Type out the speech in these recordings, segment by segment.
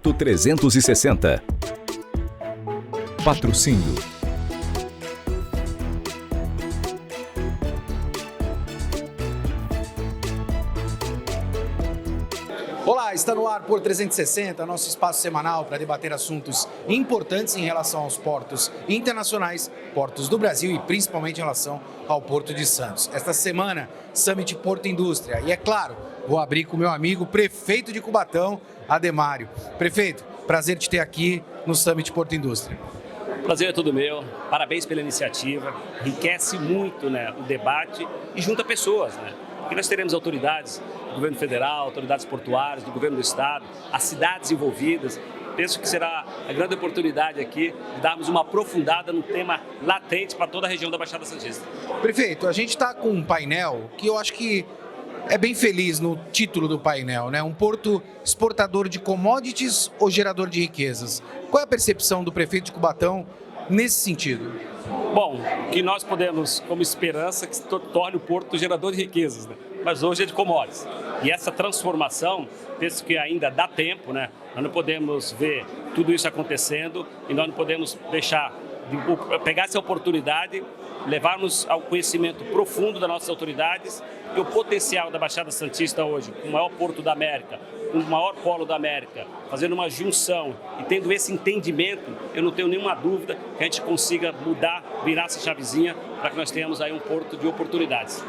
Porto 360. Patrocínio. Olá, está no ar Porto 360, nosso espaço semanal para debater assuntos importantes em relação aos portos internacionais, portos do Brasil e principalmente em relação ao Porto de Santos. Esta semana, Summit Porto Indústria. E é claro, vou abrir com o meu amigo, prefeito de Cubatão, Ademário. Prefeito, prazer te ter aqui no Summit Porto Indústria. Prazer é todo meu, parabéns pela iniciativa, enriquece muito, o debate e junta pessoas, Porque nós teremos autoridades do governo federal, autoridades portuárias, do governo do estado, as cidades envolvidas. Penso que será a grande oportunidade aqui de darmos uma aprofundada no tema latente para toda a região da Baixada Santista. Prefeito, a gente está com um painel que eu acho que é bem feliz no título do painel, Um porto exportador de commodities ou gerador de riquezas? Qual é a percepção do prefeito de Cubatão nesse sentido? Bom, que nós podemos, como esperança, que se torne o porto gerador de riquezas, Mas hoje é de commodities. E essa transformação, penso que ainda dá tempo, Nós não podemos ver tudo isso acontecendo e nós não podemos deixar de pegar essa oportunidade, levarmos ao conhecimento profundo das nossas autoridades e o potencial da Baixada Santista hoje, o maior porto da América, o maior polo da América, fazendo uma junção e tendo esse entendimento, eu não tenho nenhuma dúvida que a gente consiga mudar, virar essa chavezinha para que nós tenhamos aí um porto de oportunidades.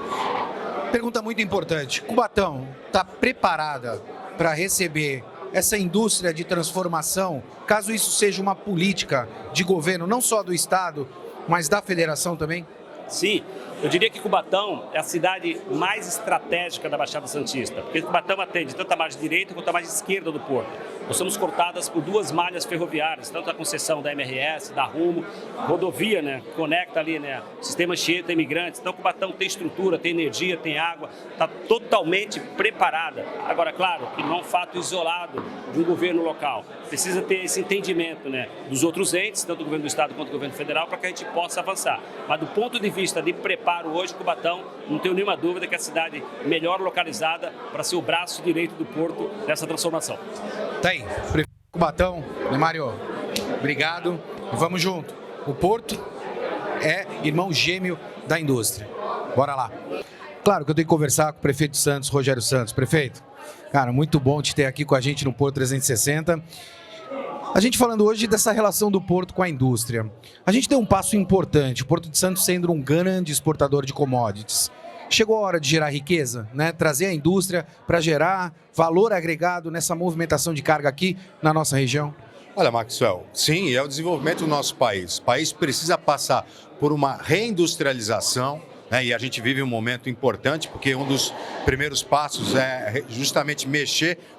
Pergunta muito importante. Cubatão está preparada para receber essa indústria de transformação, caso isso seja uma política de governo, não só do Estado, mas da Federação também? Sim, eu diria que Cubatão é a cidade mais estratégica da Baixada Santista, porque Cubatão atende tanto a margem direita quanto a margem esquerda do porto. Nós somos cortadas por duas malhas ferroviárias, tanto a concessão da MRS, da Rumo, rodovia, que conecta ali, o sistema Anchieta imigrantes. Então Cubatão tem estrutura, tem energia, tem água, está totalmente preparada. Agora, claro, que não é um fato isolado de um governo local. Precisa ter esse entendimento, dos outros entes, tanto do governo do Estado quanto do governo federal, para que a gente possa avançar. Mas do ponto de vista de preparo hoje, Cubatão, não tenho nenhuma dúvida que é a cidade melhor localizada para ser o braço direito do porto dessa transformação. Tá aí, prefeito de Cubatão, Ademário, obrigado e vamos junto. O porto é irmão gêmeo da indústria. Bora lá. Claro que eu tenho que conversar com o prefeito de Santos, Rogério Santos. Prefeito, cara, muito bom te ter aqui com a gente no Porto 360. A gente falando hoje dessa relação do porto com a indústria. A gente deu um passo importante, o Porto de Santos sendo um grande exportador de commodities. Chegou a hora de gerar riqueza, trazer a indústria para gerar valor agregado nessa movimentação de carga aqui na nossa região? Olha, Maxwell, sim, é o desenvolvimento do nosso país. O país precisa passar por uma reindustrialização, e a gente vive um momento importante, porque um dos primeiros passos é justamente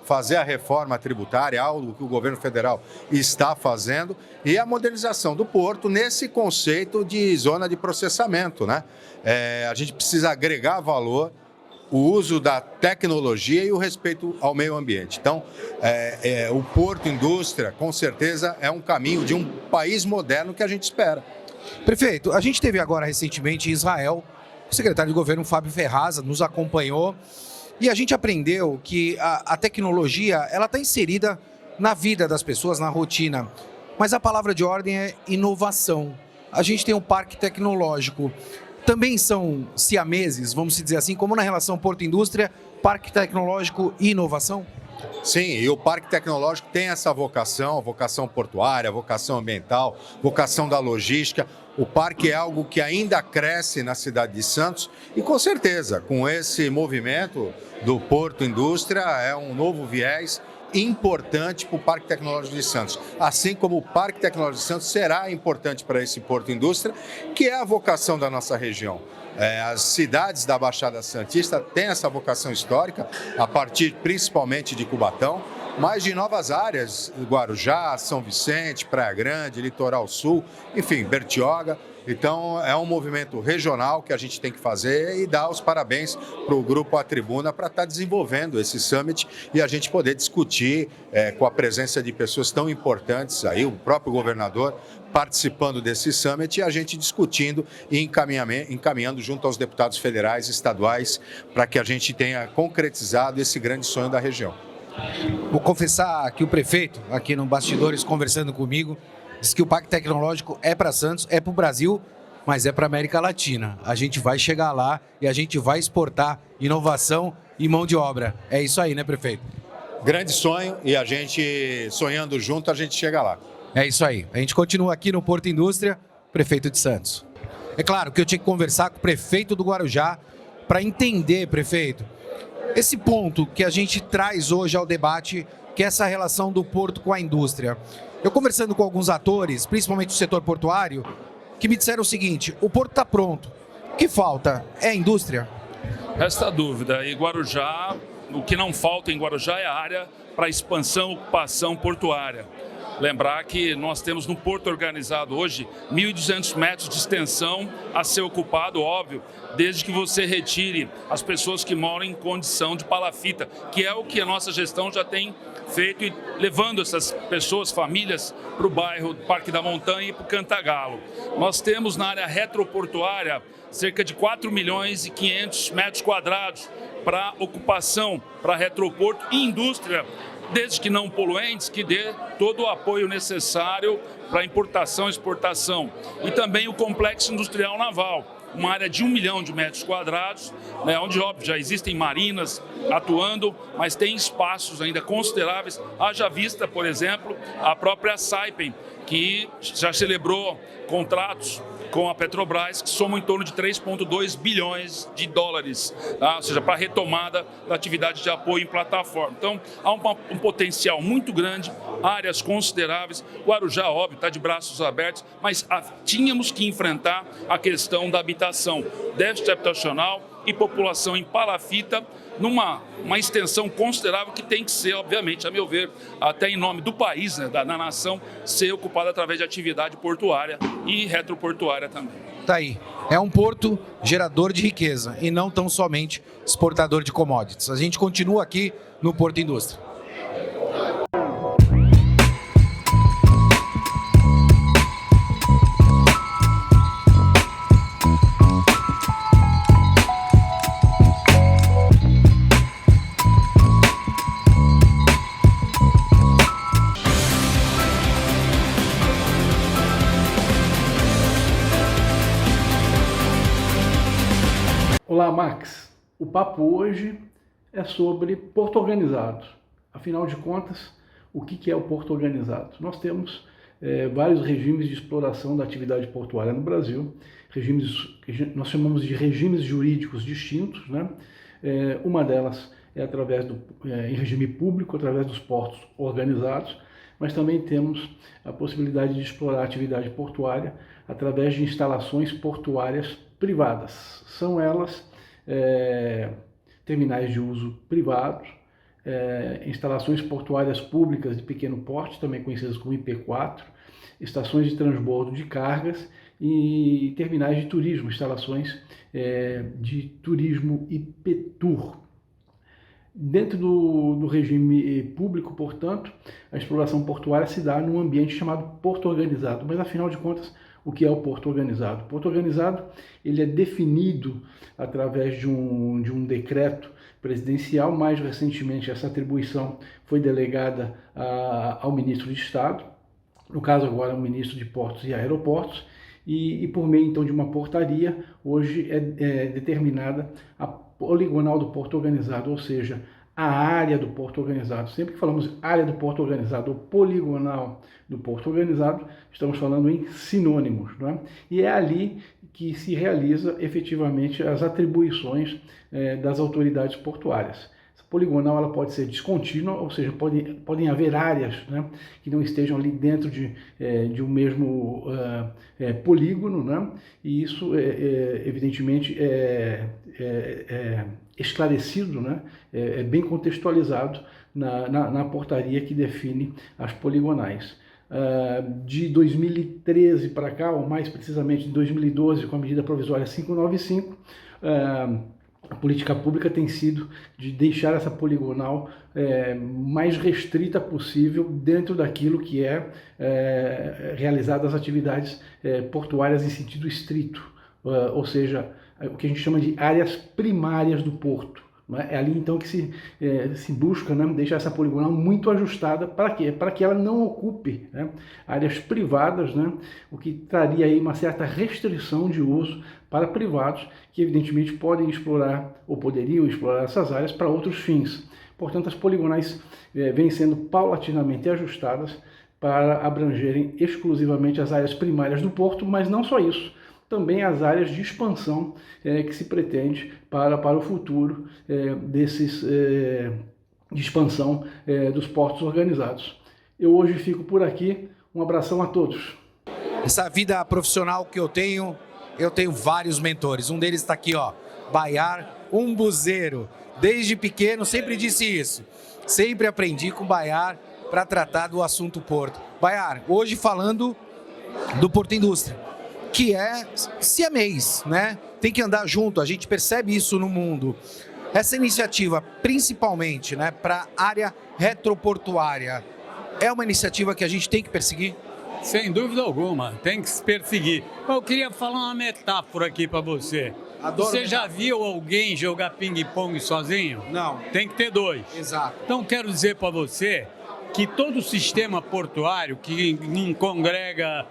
fazer a reforma tributária, algo que o governo federal está fazendo, e a modernização do porto nesse conceito de zona de processamento, A gente precisa agregar valor, o uso da tecnologia e o respeito ao meio ambiente. Então, o Porto Indústria, com certeza, é um caminho de um país moderno que a gente espera. Prefeito, a gente teve agora recentemente em Israel, o secretário de governo Fábio Ferraz nos acompanhou e a gente aprendeu que a tecnologia ela está inserida na vida das pessoas, na rotina, mas a palavra de ordem é inovação. A gente tem um parque tecnológico. Também são siameses, vamos dizer assim, como na relação Porto-Indústria, parque tecnológico e inovação? Sim, e o Parque Tecnológico tem essa vocação, vocação portuária, vocação ambiental, vocação da logística. O parque é algo que ainda cresce na cidade de Santos e, com certeza, com esse movimento do Porto Indústria, é um novo viés importante para o Parque Tecnológico de Santos. Assim como o Parque Tecnológico de Santos será importante para esse Porto Indústria, que é a vocação da nossa região. As cidades da Baixada Santista têm essa vocação histórica, a partir principalmente de Cubatão, mas de novas áreas, Guarujá, São Vicente, Praia Grande, Litoral Sul, enfim, Bertioga. Então, é um movimento regional que a gente tem que fazer e dar os parabéns para o Grupo A Tribuna para estar desenvolvendo esse summit e a gente poder discutir com a presença de pessoas tão importantes, aí o próprio governador participando desse summit e a gente discutindo e encaminhando junto aos deputados federais e estaduais para que a gente tenha concretizado esse grande sonho da região. Vou confessar que o prefeito, aqui no Bastidores, conversando comigo, disse que o Parque Tecnológico é para Santos, é para o Brasil, mas é para a América Latina. A gente vai chegar lá e a gente vai exportar inovação e mão de obra. É isso aí, né, prefeito? Grande sonho e a gente, sonhando junto, a gente chega lá. É isso aí. A gente continua aqui no Porto Indústria, prefeito de Santos. É claro que eu tinha que conversar com o prefeito do Guarujá para entender, prefeito, esse ponto que a gente traz hoje ao debate, que é essa relação do porto com a indústria. Eu conversando com alguns atores, principalmente do setor portuário, que me disseram o seguinte: o porto está pronto. O que falta é a indústria? Resta dúvida. E Guarujá, o que não falta em Guarujá é a área para expansão e ocupação portuária. Lembrar que nós temos no porto organizado hoje 1.200 metros de extensão a ser ocupado, óbvio, desde que você retire as pessoas que moram em condição de palafita, que é o que a nossa gestão já tem feito, e levando essas pessoas, famílias, para o bairro Parque da Montanha e para o Cantagalo. Nós temos na área retroportuária cerca de 4 milhões e 500 metros quadrados para ocupação, para retroporto e indústria, desde que não poluentes, que dê todo o apoio necessário para importação e exportação. E também o complexo industrial naval, uma área de 1 milhão de metros quadrados, né, onde, óbvio, já existem marinas atuando, mas tem espaços ainda consideráveis. Haja vista, por exemplo, a própria Saipem, que já celebrou contratos com a Petrobras, que somam em torno de 3,2 bilhões de dólares, tá? Ou seja, para a retomada da atividade de apoio em plataforma. Então, há um potencial muito grande, áreas consideráveis. O Guarujá, óbvio, está de braços abertos, mas tínhamos que enfrentar a questão da habitação, déficit habitacional e população em palafita, numa extensão considerável que tem que ser, obviamente, a meu ver, até em nome do país, né, da nação, ser ocupada através de atividade portuária e retroportuária também. Tá aí. É um porto gerador de riqueza e não tão somente exportador de commodities. A gente continua aqui no Porto Indústria. Olá, Max. O papo hoje é sobre porto organizado. Afinal de contas, o que é o porto organizado? Nós temos vários regimes de exploração da atividade portuária no Brasil, regimes que nós chamamos de regimes jurídicos distintos, né? Uma delas é em regime público, através dos portos organizados, mas também temos a possibilidade de explorar a atividade portuária através de instalações portuárias privadas. São elas terminais de uso privado, instalações portuárias públicas de pequeno porte, também conhecidas como IP4, estações de transbordo de cargas e terminais de turismo, instalações de turismo IPTUR. Dentro do regime público, portanto, a exploração portuária se dá num ambiente chamado porto organizado, mas afinal de contas, o que é o porto organizado? O porto organizado ele é definido através de um decreto presidencial. Mais recentemente, essa atribuição foi delegada ao ministro de Estado, no caso agora o ministro de Portos e Aeroportos, e por meio então de uma portaria, hoje é determinada a poligonal do porto organizado, ou seja, a área do porto organizado. Sempre que falamos área do porto organizado ou poligonal do porto organizado, estamos falando em sinônimos, não é? E é ali que se realiza efetivamente as atribuições das autoridades portuárias. Essa poligonal ela pode ser descontínua, ou seja, podem haver áreas, né, que não estejam ali dentro de um mesmo polígono, né? E isso evidentemente é esclarecido, né? É bem contextualizado na portaria que define as poligonais. De 2013 para cá, ou mais precisamente de 2012, com a medida provisória 595, a política pública tem sido de deixar essa poligonal mais restrita possível dentro daquilo que realizado as atividades portuárias em sentido estrito, ou seja, o que a gente chama de áreas primárias do porto. É ali então que se busca, né, deixar essa poligonal muito ajustada. Para quê? Para que ela não ocupe, né, áreas privadas, né, o que traria aí uma certa restrição de uso para privados que evidentemente podem explorar ou poderiam explorar essas áreas para outros fins. Portanto, as poligonais vêm sendo paulatinamente ajustadas para abrangerem exclusivamente as áreas primárias do porto, mas não só isso, também as áreas de expansão que se pretende para o futuro de expansão dos portos organizados. Eu hoje fico por aqui, um abração a todos. Essa vida profissional que eu tenho vários mentores, um deles está aqui, ó, Baiar Umbuzeiro. Desde pequeno sempre disse isso, sempre aprendi com Baiar para tratar do assunto porto. Baiar, hoje falando do Porto Indústria, que é siamês, né? Tem que andar junto, a gente percebe isso no mundo. Essa iniciativa, principalmente, né, para a área retroportuária, é uma iniciativa que a gente tem que perseguir? Sem dúvida alguma, tem que se perseguir. Eu queria falar uma metáfora aqui para você. Adoro você metáfora. já viu alguém jogar ping-pong sozinho? Não. Tem que ter dois. Exato. Então, quero dizer para você que todo o sistema portuário que congrega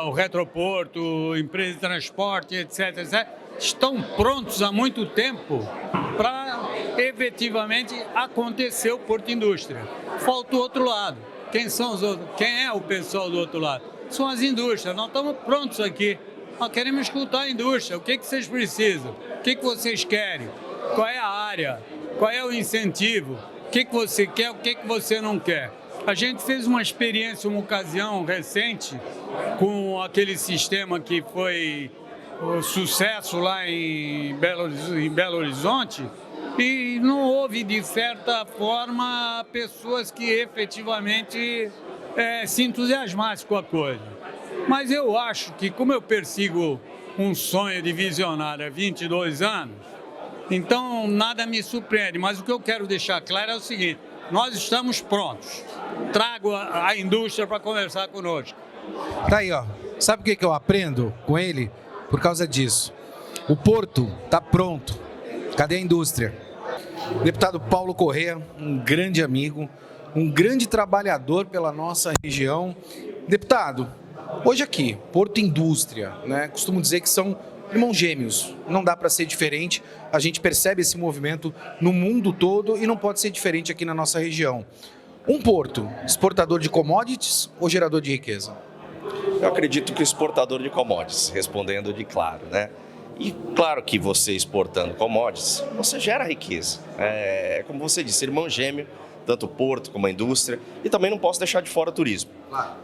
o retroporto, empresas de transporte, etc., estão prontos há muito tempo para efetivamente acontecer o Porto Indústria. Falta o outro lado. Quem são os outros? Quem é o pessoal do outro lado? São as indústrias. Nós estamos prontos aqui. Nós queremos escutar a indústria. O que vocês precisam? O que vocês querem? Qual é a área? Qual é o incentivo? O que você quer? O que você não quer? A gente fez uma experiência, uma ocasião recente, com aquele sistema que foi sucesso lá em Belo Horizonte, e não houve, de certa forma, pessoas que efetivamente se entusiasmassem com a coisa. Mas eu acho que, como eu persigo um sonho de visionário há 22 anos, então nada me surpreende. Mas o que eu quero deixar claro é o seguinte: nós estamos prontos. Trago a indústria para conversar conosco. Tá aí, ó. Sabe o que eu aprendo com ele? Por causa disso. O porto está pronto. Cadê a indústria? Deputado Paulo Corrêa, um grande amigo, um grande trabalhador pela nossa região. Deputado, hoje aqui, Porto Indústria, né? Costumo dizer que são irmãos gêmeos. Não dá para ser diferente. A gente percebe esse movimento no mundo todo e não pode ser diferente aqui na nossa região. Um porto, exportador de commodities ou gerador de riqueza? Eu acredito que exportador de commodities, respondendo de claro, né? E claro que você exportando commodities, você gera riqueza. Como você disse, irmão gêmeo, tanto o porto como a indústria, e também não posso deixar de fora o turismo.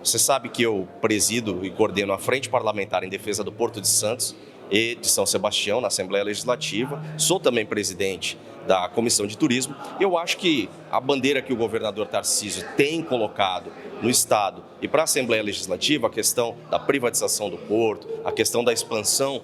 Você sabe que eu presido e coordeno a Frente Parlamentar em Defesa do Porto de Santos e de São Sebastião, na Assembleia Legislativa. Sou também presidente da Comissão de Turismo. Eu acho que a bandeira que o governador Tarcísio tem colocado no Estado e para a Assembleia Legislativa, a questão da privatização do porto, a questão da expansão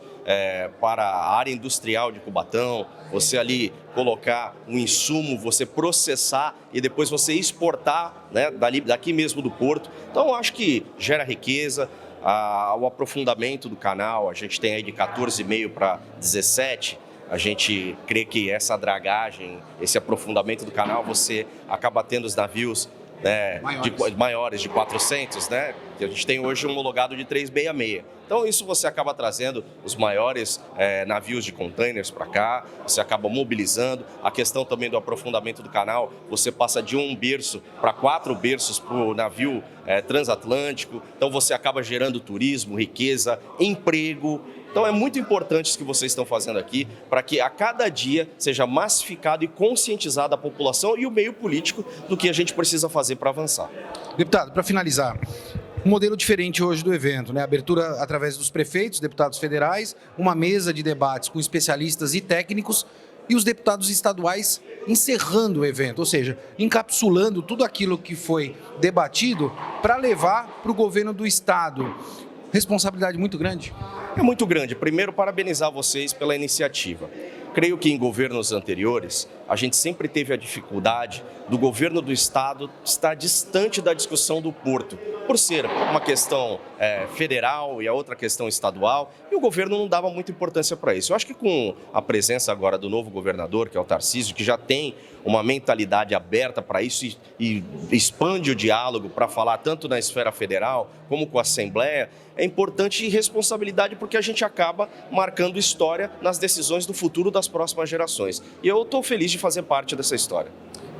para a área industrial de Cubatão, você ali colocar um insumo, você processar e depois você exportar, né, daqui mesmo do porto. Então, eu acho que gera riqueza. O aprofundamento do canal, a gente tem aí de 14,5 para 17. A gente crê que essa dragagem, esse aprofundamento do canal, você acaba tendo os navios, né, maiores de 400, né? A gente tem hoje um homologado de 366. Então, isso você acaba trazendo os maiores navios de containers para cá, você acaba mobilizando. A questão também do aprofundamento do canal, você passa de um berço para 4 berços para o navio transatlântico. Então, você acaba gerando turismo, riqueza, emprego. Então, é muito importante isso que vocês estão fazendo aqui para que a cada dia seja massificado e conscientizada a população e o meio político do que a gente precisa fazer para avançar. Deputado, para finalizar, um modelo diferente hoje do evento, né? Abertura através dos prefeitos, deputados federais, uma mesa de debates com especialistas e técnicos e os deputados estaduais encerrando o evento, ou seja, encapsulando tudo aquilo que foi debatido para levar para o governo do estado. Responsabilidade muito grande? É muito grande. Primeiro, parabenizar vocês pela iniciativa. Creio que em governos anteriores a gente sempre teve a dificuldade do governo do estado estar distante da discussão do porto, por ser uma questão federal e a outra questão estadual, e o governo não dava muita importância para isso. Eu acho que com a presença agora do novo governador, que é o Tarcísio, que já tem uma mentalidade aberta para isso e expande o diálogo para falar tanto na esfera federal como com a Assembleia, é importante responsabilidade porque a gente acaba marcando história nas decisões do futuro das próximas gerações. E eu estou feliz de fazer parte dessa história.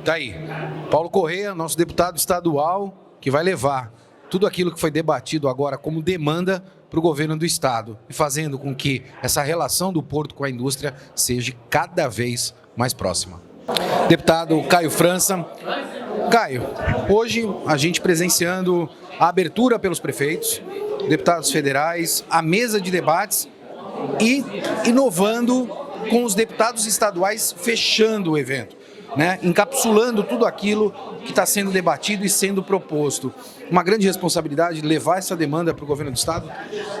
Tá aí, Paulo Corrêa, nosso deputado estadual, que vai levar tudo aquilo que foi debatido agora como demanda para o governo do estado e fazendo com que essa relação do porto com a indústria seja cada vez mais próxima. Deputado Caio França. Caio, hoje a gente presenciando a abertura pelos prefeitos, deputados federais, a mesa de debates e inovando com os deputados estaduais fechando o evento, né? Encapsulando tudo aquilo que está sendo debatido e sendo proposto. Uma grande responsabilidade levar essa demanda para o governo do estado?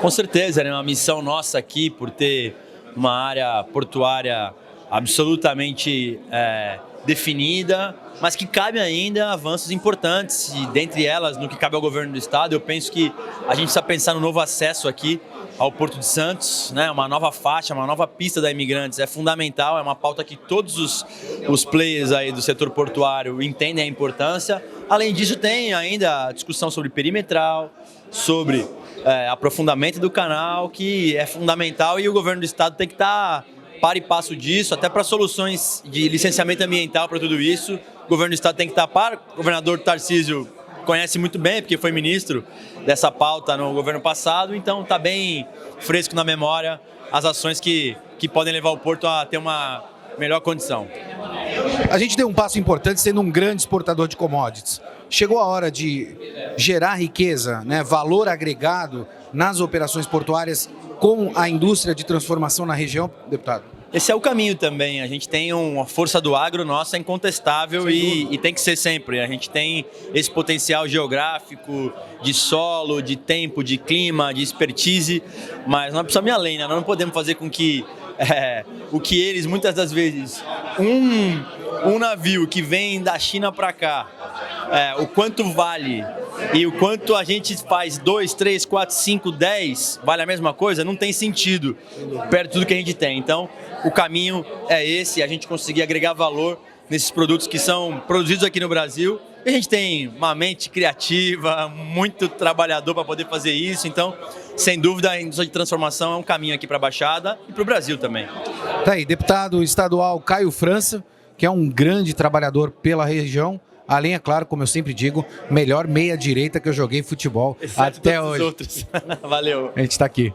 Com certeza, é uma missão nossa aqui por ter uma área portuária absolutamente definida, mas que cabe ainda avanços importantes e dentre elas, no que cabe ao governo do estado, eu penso que a gente precisa pensar no novo acesso aqui ao Porto de Santos, né? Uma nova faixa, uma nova pista da Imigrantes é fundamental, é uma pauta que todos os players aí do setor portuário entendem a importância. Além disso, tem ainda a discussão sobre perimetral, sobre aprofundamento do canal, que é fundamental e o governo do estado tem que estar par e passo disso, até para soluções de licenciamento ambiental para tudo isso. O governo do estado tem que estar par. O governador Tarcísio conhece muito bem, porque foi ministro dessa pauta no governo passado, então está bem fresco na memória as ações que podem levar o Porto a ter uma melhor condição. A gente deu um passo importante sendo um grande exportador de commodities. Chegou a hora de gerar riqueza, né, valor agregado nas operações portuárias com a indústria de transformação na região, deputado? Esse é o caminho também. A gente tem uma força do agro nossa incontestável e tem que ser sempre. A gente tem esse potencial geográfico, de solo, de tempo, de clima, de expertise, mas nós precisamos ir além, né? Nós não podemos fazer com que o que eles, muitas das vezes, um navio que vem da China para cá, o quanto vale e o quanto a gente faz 2, 3, 4, 5, 10, vale a mesma coisa, não tem sentido perto de tudo que a gente tem. Então, o caminho é esse, a gente conseguir agregar valor nesses produtos que são produzidos aqui no Brasil. E a gente tem uma mente criativa, muito trabalhador para poder fazer isso. Então, sem dúvida, a indústria de transformação é um caminho aqui para a Baixada e para o Brasil também. Tá aí, deputado estadual Caio França, que é um grande trabalhador pela região. Além, é claro, como eu sempre digo, melhor meia-direita que eu joguei futebol até hoje. Outros. Valeu. A gente está aqui.